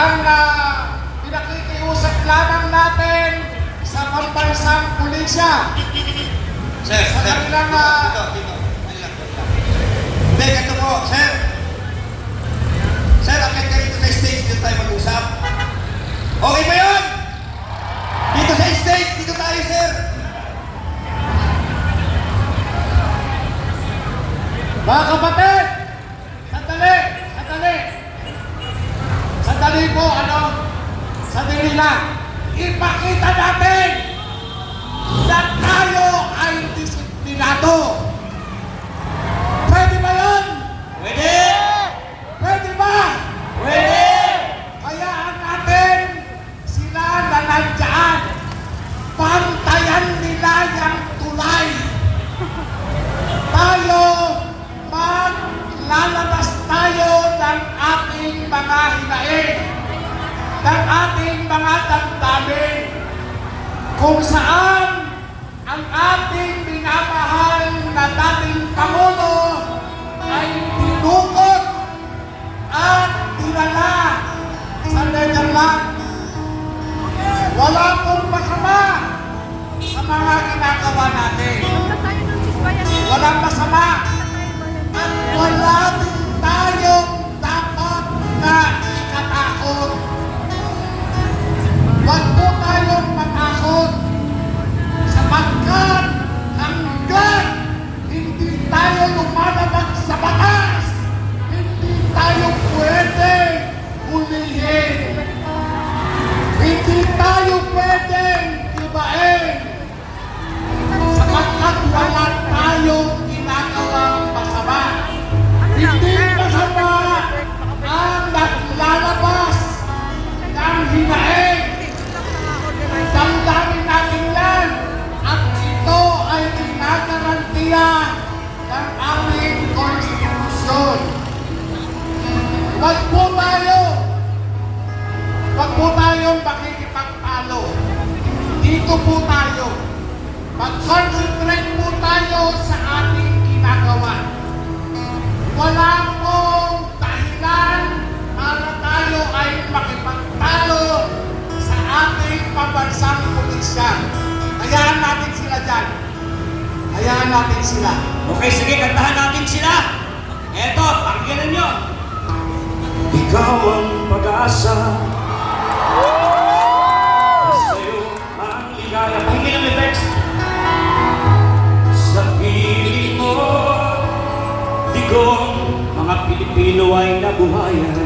ang pinakikiusap lamang natin sa pambansang pulisya. Sir, Sa sir. kanilang, Dito. Hindi, ganito po, sir. Sir, akit ka dito sa stage, dito tayo mag-usap. Okay ba yun? Dito sa stage, dito tayo, sir. Mga kapatid, sandali po, sandali lang. Ipakita natin na tayo ay disiplinado. Pwede ba yun? Pwede! Pwede ba? Pwede! Hayaan natin sila na nandiyan. Pantayan nila yung tulay. Tayo, maglalabas tayo ng ating mga hinaing, ng ating mga damdamin, kung saan ang ating minamahal na dating Pangulo ay tinukot at dinala sa Netherlands. Wala pong masama sa mga ginagawa natin. Walang masama. At wala din tayong dapat na ikatakot. Huwag po tayong matakot sapagkat hanggang hindi tayo lumalabag sa batas, hindi tayo pwede hulihin. Hindi tayo pwede ibain sapagkat wala tayong ginagawang masama. Hindi masama ang naglalabas ng hinaing. Damdamin natin yan at ito ay ginagarantiya ng aming konstitusyon. Wag po tayong makikipagtalo. Dito po tayo. Mag-concentrate po tayo sa ating ginagawa. Wala pong dahilan para tayo ay makipagtalo sa ating pambansang pulisya. Hayaan natin sila dyan. Hayaan natin sila. Okay, sige, kantahan natin sila. Eto, pakinggan nyo. Ikaw ang pag-asa. Sa'yo ang ligaya. Pakinggan ang effects. Sa piling mo, digong mga Pilipino ay nabuhayan.